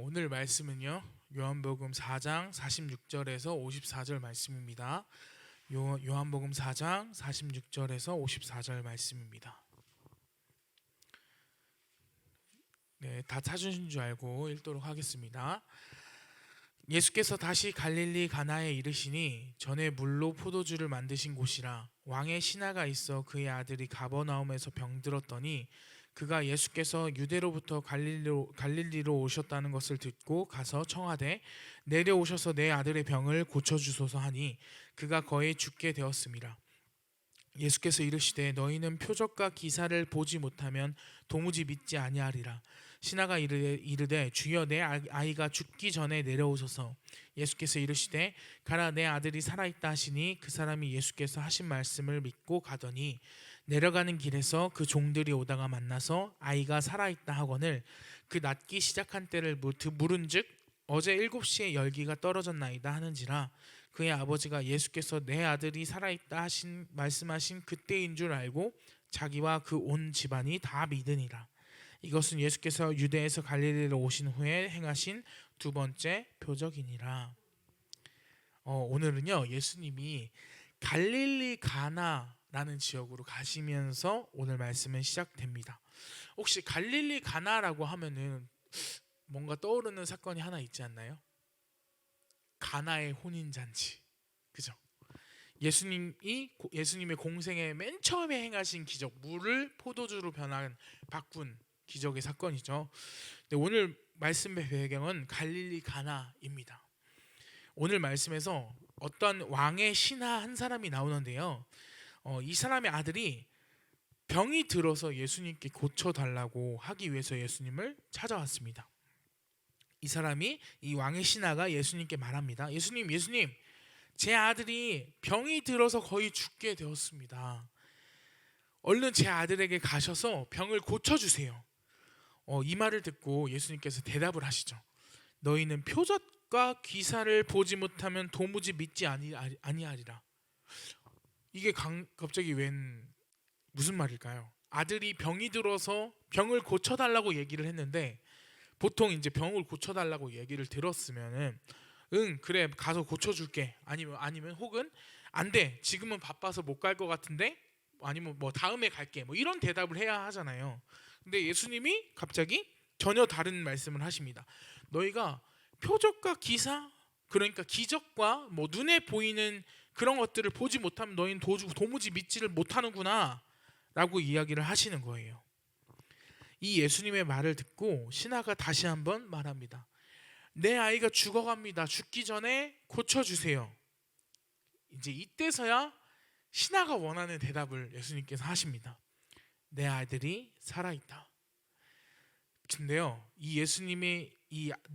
오늘 말씀은요. 요한복음 4장 46절에서 54절 말씀입니다. 요한복음 4장 46절에서 54절 말씀입니다. 네, 다 찾으신 줄 알고 읽도록 하겠습니다. 예수께서 다시 갈릴리 가나에 이르시니 전에 물로 포도주를 만드신 곳이라. 왕의 신하가 있어 그의 아들이 가버나움에서 병들었더니 그가 예수께서 유대로부터 갈릴리로 오셨다는 것을 듣고 가서 청하되 내려오셔서 내 아들의 병을 고쳐주소서 하니 그가 거의 죽게 되었음이라. 예수께서 이르시되 너희는 표적과 기사를 보지 못하면 도무지 믿지 아니하리라. 신하가 이르되 주여 내 아이가 죽기 전에 내려오소서. 예수께서 이르시되 가라 내 아들이 살아있다 하시니 그 사람이 예수께서 하신 말씀을 믿고 가더니 내려가는 길에서 그 종들이 오다가 만나서 아이가 살아있다 하거늘 그 낫기 시작한 때를 물은즉 어제 7시에 열기가 떨어졌나이다 하는지라. 그의 아버지가 예수께서 내 아들이 살아있다 말씀하신 그때인 줄 알고 자기와 그 온 집안이 다 믿으니라. 이것은 예수께서 유대에서 갈릴리로 오신 후에 행하신 두 번째 표적이니라. 오늘은요 예수님이 갈릴리 가나라는 지역으로 가시면서 오늘 말씀은 시작됩니다. 혹시 갈릴리 가나라고 하면은 뭔가 떠오르는 사건이 하나 있지 않나요? 가나의 혼인잔치, 그죠? 예수님의 공생의 맨 처음에 행하신 기적, 물을 포도주로 바꾼 기적의 사건이죠. 근데 오늘 말씀의 배경은 갈릴리 가나입니다. 오늘 말씀에서 어떤 왕의 신하 한 사람이 나오는데요. 이 사람의 아들이 병이 들어서 예수님께 고쳐달라고 하기 위해서 예수님을 찾아왔습니다. 이 왕의 신하가 예수님께 말합니다. 예수님, 제 아들이 병이 들어서 거의 죽게 되었습니다. 얼른 제 아들에게 가셔서 병을 고쳐주세요. 이 말을 듣고 예수님께서 대답을 하시죠. 너희는 표적과 기사를 보지 못하면 도무지 믿지 아니하리라. 이게 갑자기 무슨 말일까요? 아들이 병이 들어서 병을 고쳐달라고 얘기를 했는데 보통 이제 병을 고쳐달라고 얘기를 들었으면은 응 그래 가서 고쳐줄게 아니면 혹은 안 돼 지금은 바빠서 못 갈 것 같은데 아니면 뭐 다음에 갈게 뭐 이런 대답을 해야 하잖아요. 근데 예수님이 갑자기 전혀 다른 말씀을 하십니다. 너희가 표적과 기사 그러니까 기적과 뭐 눈에 보이는 그런 것들을 보지 못하면 너희는 도무지 믿지를 못하는구나 라고 이야기를 하시는 거예요. 이 예수님의 말을 듣고 신하가 다시 한번 말합니다. 내 아이가 죽어갑니다. 죽기 전에 고쳐주세요. 이제 이때서야 신하가 원하는 대답을 예수님께서 하십니다. 내 아들이 살아있다. 근데요, 이 예수님의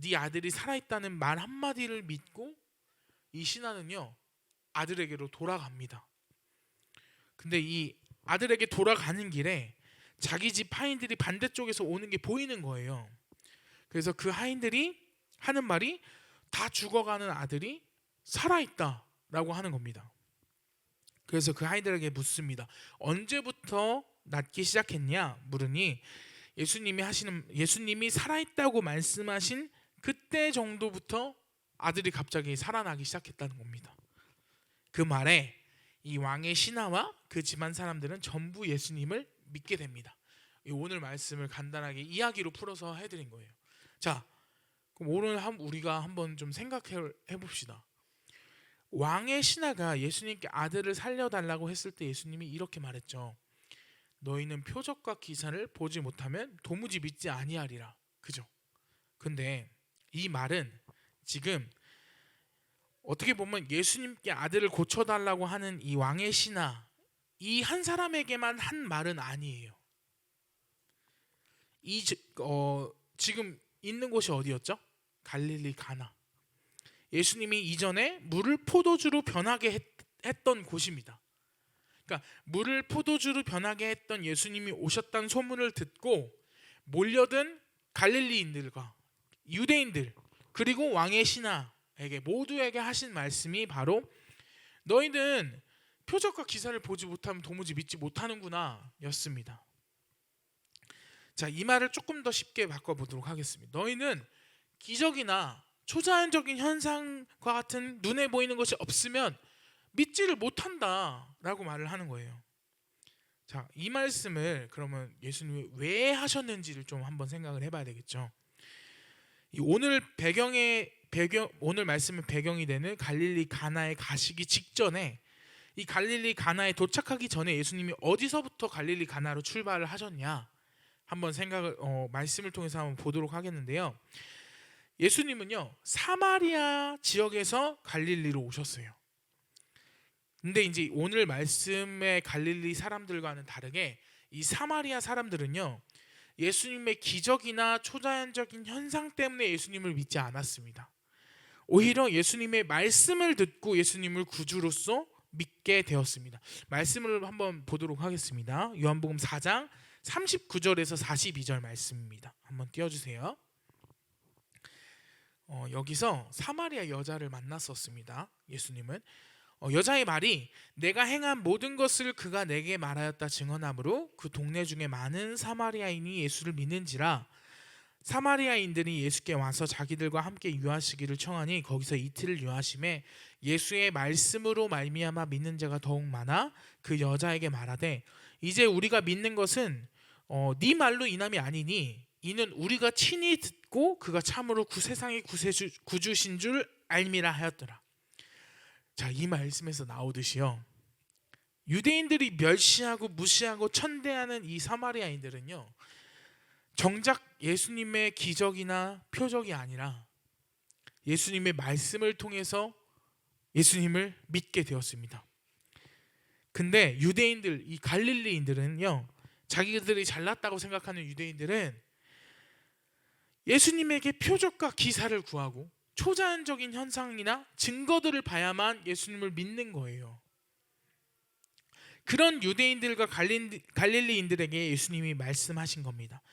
네 아들이 살아있다는 말 한마디를 믿고 이 신하는요 아들에게로 돌아갑니다. 근데 이 아들에게 돌아가는 길에 자기 집 하인들이 반대쪽에서 오는 게 보이는 거예요. 그래서 그 하인들이 하는 말이 다 죽어가는 아들이 살아있다라고 하는 겁니다. 그래서 그 하인들에게 묻습니다. 언제부터 낫기 시작했냐 물으니 예수님이 살아있다고 말씀하신 그때 정도부터 아들이 갑자기 살아나기 시작했다는 겁니다. 그 말에 이 왕의 신하와 그 집안 사람들은 전부 예수님을 믿게 됩니다. 오늘 말씀을 간단하게 이야기로 풀어서 해드린 거예요. 자, 그럼 오늘 우리가 한번 좀 생각해 봅시다. 왕의 신하가 예수님께 아들을 살려달라고 했을 때 예수님이 이렇게 말했죠. 너희는 표적과 기사를 보지 못하면 도무지 믿지 아니하리라. 그죠? 근데 이 말은 지금 어떻게 보면 예수님께 아들을 고쳐달라고 하는 이 왕의 신하 이 한 사람에게만 한 말은 아니에요. 지금 있는 곳이 어디였죠? 갈릴리 가나. 예수님이 이전에 물을 포도주로 변하게 했던 곳입니다. 그러니까 물을 포도주로 변하게 했던 예수님이 오셨다는 소문을 듣고 몰려든 갈릴리인들과 유대인들 그리고 왕의 신하에게 모두에게 하신 말씀이 바로 너희는 표적과 기사를 보지 못하면 도무지 믿지 못하는구나 였습니다. 자, 이 말을 조금 더 쉽게 바꿔보도록 하겠습니다. 너희는 기적이나 초자연적인 현상과 같은 눈에 보이는 것이 없으면 믿지를 못한다라고 말을 하는 거예요. 자, 이 말씀을 그러면 예수님이 왜 하셨는지를 좀 한번 생각을 해봐야 되겠죠. 오늘 오늘 말씀의 배경이 되는 갈릴리 가나에 가시기 직전에, 이 갈릴리 가나에 도착하기 전에 예수님이 어디서부터 갈릴리 가나로 출발을 하셨냐 한번 말씀을 통해서 한번 보도록 하겠는데요. 예수님은요 사마리아 지역에서 갈릴리로 오셨어요. 근데 이제 오늘 말씀의 갈릴리 사람들과는 다르게 이 사마리아 사람들은요 예수님의 기적이나 초자연적인 현상 때문에 예수님을 믿지 않았습니다. 오히려 예수님의 말씀을 듣고 예수님을 구주로서 믿게 되었습니다. 말씀을 한번 보도록 하겠습니다. 요한복음 4장 39절에서 42절 말씀입니다. 한번 띄워주세요. 여기서 사마리아 여자를 만났었습니다. 예수님은 여자의 말이 내가 행한 모든 것을 그가 내게 말하였다 증언하므로 그 동네 중에 많은 사마리아인이 예수를 믿는지라. 사마리아인들이 예수께 와서 자기들과 함께 유하시기를 청하니 거기서 이틀을 유하심에 예수의 말씀으로 말미암아 믿는 자가 더욱 많아 그 여자에게 말하되 이제 우리가 믿는 것은 네 말로 인함이 아니니 이는 우리가 친히 듣고 그가 참으로 세상의 구주신 줄 알미라 하였더라. 자, 이 말씀에서 나오듯이요 유대인들이 멸시하고 무시하고 천대하는 이 사마리아인들은요 정작 예수님의 기적이나 표적이 아니라 예수님의 말씀을 통해서 예수님을 믿게 되었습니다. 근데 유대인들, 이 갈릴리인들은요 자기들이 잘났다고 생각하는 유대인들은 예수님에게 표적과 기사를 구하고 초자연적인 현상이나 증거들을 봐야만 예수님을 믿는 거예요. 그런 유대인들과 갈릴리인들에게 예수님이 말씀하신 겁니다.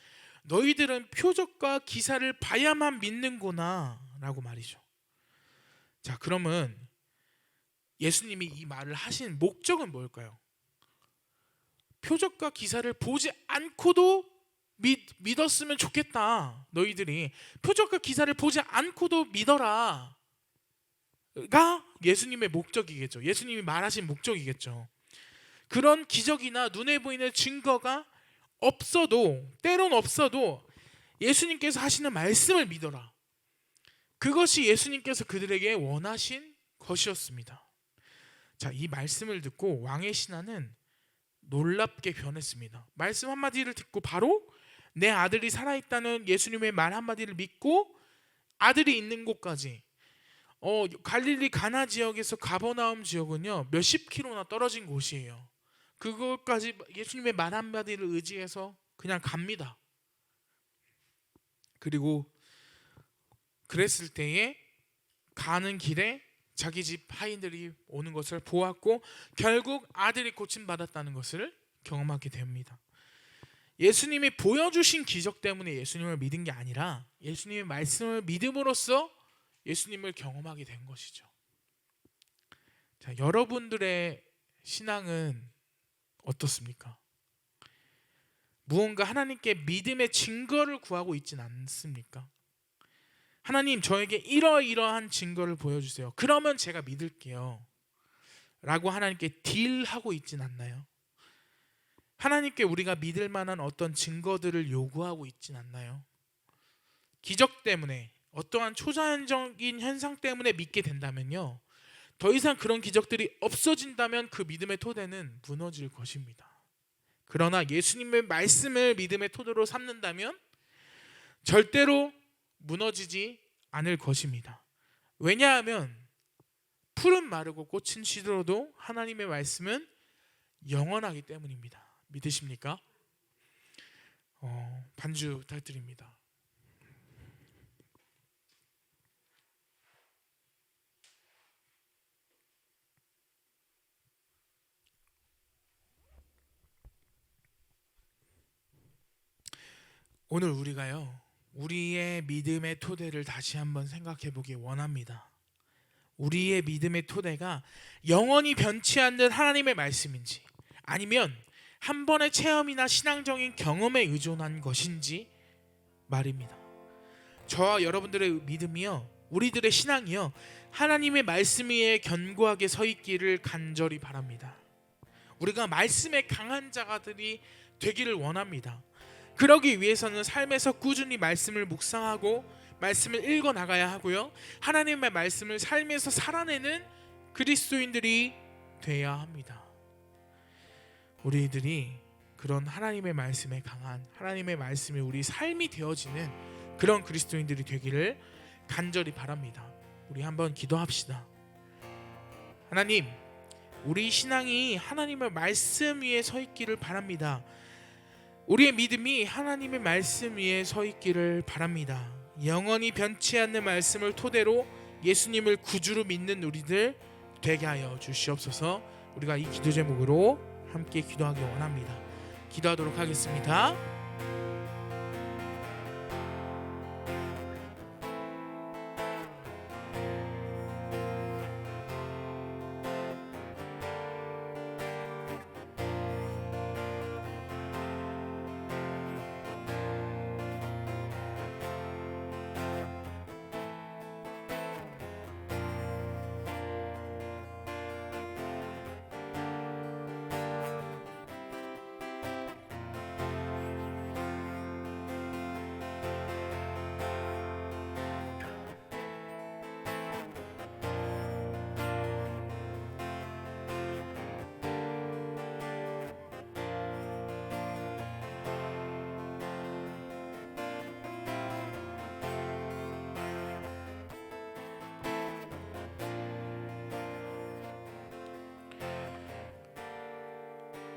너희들은 표적과 기사를 봐야만 믿는구나 라고 말이죠. 자, 그러면 예수님이 이 말을 하신 목적은 뭘까요? 표적과 기사를 보지 않고도 믿었으면 좋겠다. 너희들이 표적과 기사를 보지 않고도 믿어라 가 예수님의 목적이겠죠. 예수님이 말하신 목적이겠죠. 그런 기적이나 눈에 보이는 증거가 때론 없어도 예수님께서 하시는 말씀을 믿어라. 그것이 예수님께서 그들에게 원하신 것이었습니다. 자, 이 말씀을 듣고 왕의 신하는 놀랍게 변했습니다. 말씀 한마디를 듣고 바로 내 아들이 살아있다는 예수님의 말 한마디를 믿고 아들이 있는 곳까지 갈릴리 가나 지역에서 가버나움 지역은요 몇십 킬로나 떨어진 곳이에요. 그것까지 예수님의 말 한마디를 의지해서 그냥 갑니다. 그리고 그랬을 때에 가는 길에 자기 집 하인들이 오는 것을 보았고 결국 아들이 고침받았다는 것을 경험하게 됩니다. 예수님이 보여주신 기적 때문에 예수님을 믿은 게 아니라 예수님의 말씀을 믿음으로써 예수님을 경험하게 된 것이죠. 자, 여러분들의 신앙은 어떻습니까? 무언가 하나님께 믿음의 증거를 구하고 있진 않습니까? 하나님, 저에게 이러이러한 증거를 보여주세요. 그러면 제가 믿을게요 라고 하나님께 딜하고 있진 않나요? 하나님께 우리가 믿을 만한 어떤 증거들을 요구하고 있진 않나요? 기적 때문에, 어떠한 초자연적인 현상 때문에 믿게 된다면요 더 이상 그런 기적들이 없어진다면 그 믿음의 토대는 무너질 것입니다. 그러나 예수님의 말씀을 믿음의 토대로 삼는다면 절대로 무너지지 않을 것입니다. 왜냐하면 풀은 마르고 꽃은 시들어도 하나님의 말씀은 영원하기 때문입니다. 믿으십니까? 반주 부탁드립니다. 오늘 우리가요 우리의 믿음의 토대를 다시 한번 생각해 보기 원합니다. 우리의 믿음의 토대가 영원히 변치 않는 하나님의 말씀인지 아니면 한 번의 체험이나 신앙적인 경험에 의존한 것인지 말입니다. 저와 여러분들의 믿음이요, 우리들의 신앙이요, 하나님의 말씀 위에 견고하게 서 있기를 간절히 바랍니다. 우리가 말씀에 강한 자가들이 되기를 원합니다. 그러기 위해서는 삶에서 꾸준히 말씀을 묵상하고 말씀을 읽어 나가야 하고요, 하나님의 말씀을 삶에서 살아내는 그리스도인들이 되어야 합니다. 우리들이 그런 하나님의 말씀에 강한, 하나님의 말씀이 우리 삶이 되어지는 그런 그리스도인들이 되기를 간절히 바랍니다. 우리 한번 기도합시다. 하나님, 우리 신앙이 하나님의 말씀 위에 서 있기를 바랍니다. 우리의 믿음이 하나님의 말씀 위에 서 있기를 바랍니다. 영원히 변치 않는 말씀을 토대로 예수님을 구주로 믿는 우리들 되게 하여 주시옵소서. 우리가 이 기도 제목으로 함께 기도하기 원합니다. 기도하도록 하겠습니다.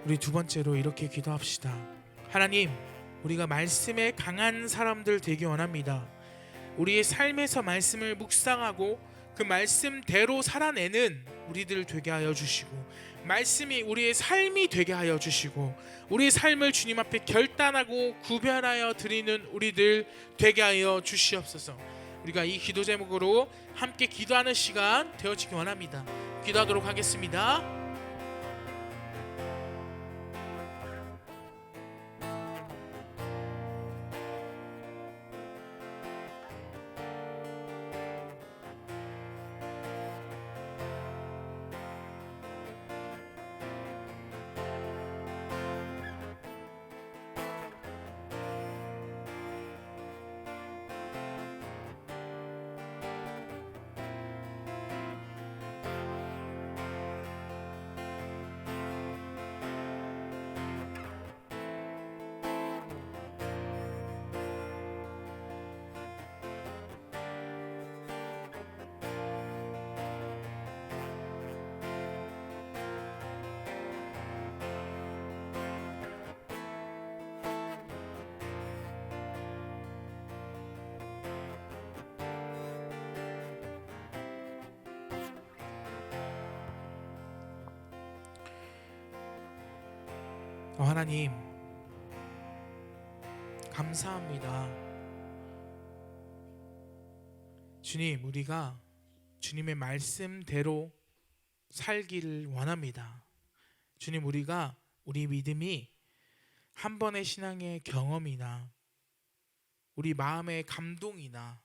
우리 두 번째로 이렇게 기도합시다. 하나님, 우리가 말씀에 강한 사람들 되기 원합니다. 우리의 삶에서 말씀을 묵상하고 그 말씀대로 살아내는 우리들 되게 하여 주시고, 말씀이 우리의 삶이 되게 하여 주시고, 우리의 삶을 주님 앞에 결단하고 구별하여 드리는 우리들 되게 하여 주시옵소서. 우리가 이 기도 제목으로 함께 기도하는 시간 되어지기 원합니다. 기도하도록 하겠습니다. 하나님, 감사합니다. 주님, 우리가 주님의 말씀대로 살기를 원합니다. 주님, 우리 믿음이 한 번의 신앙의 경험이나 우리 마음의 감동이나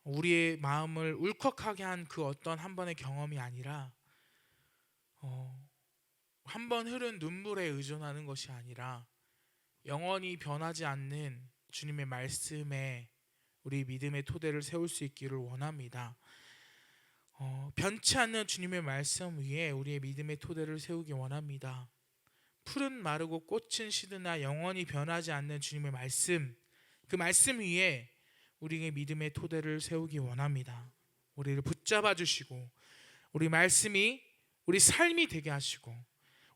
우리의 마음을 울컥하게 한 그 어떤 한 번의 경험이 아니라 한 번 흐른 눈물에 의존하는 것이 아니라 영원히 변하지 않는 주님의 말씀에 우리 믿음의 토대를 세울 수 있기를 원합니다. 변치 않는 주님의 말씀 위에 우리의 믿음의 토대를 세우기 원합니다. 풀은 마르고 꽃은 시드나 영원히 변하지 않는 주님의 말씀, 그 말씀 위에 우리의 믿음의 토대를 세우기 원합니다. 우리를 붙잡아 주시고, 우리 말씀이 우리 삶이 되게 하시고,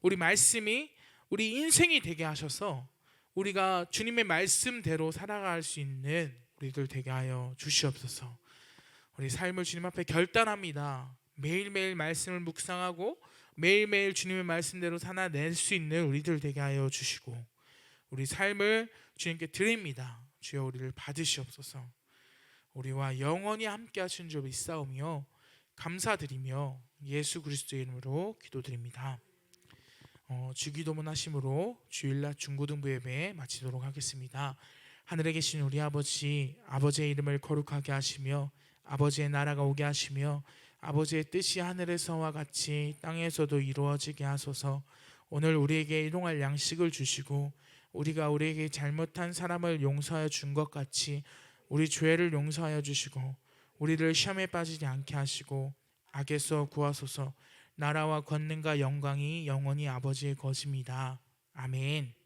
우리 말씀이 우리 인생이 되게 하셔서 우리가 주님의 말씀대로 살아갈 수 있는 우리들 되게 하여 주시옵소서. 우리 삶을 주님 앞에 결단합니다. 매일매일 말씀을 묵상하고 매일매일 주님의 말씀대로 살아낼 수 있는 우리들 되게 하여 주시고, 우리 삶을 주님께 드립니다. 주여, 우리를 받으시옵소서. 우리와 영원히 함께 하신 줄 믿사오며 감사드리며 예수 그리스도의 이름으로 기도드립니다. 주기도문 하심으로 주일날 중고등부 예배 마치도록 하겠습니다. 하늘에 계신 우리 아버지, 아버지의 이름을 거룩하게 하시며 아버지의 나라가 오게 하시며 아버지의 뜻이 하늘에서와 같이 땅에서도 이루어지게 하소서. 오늘 우리에게 일용할 양식을 주시고 우리가 우리에게 잘못한 사람을 용서하여 준 것 같이 우리 죄를 용서하여 주시고 우리를 시험에 빠지지 않게 하시고 악에서 구하소서. 나라와 권능과 영광이 영원히 아버지의 것입니다. 아멘.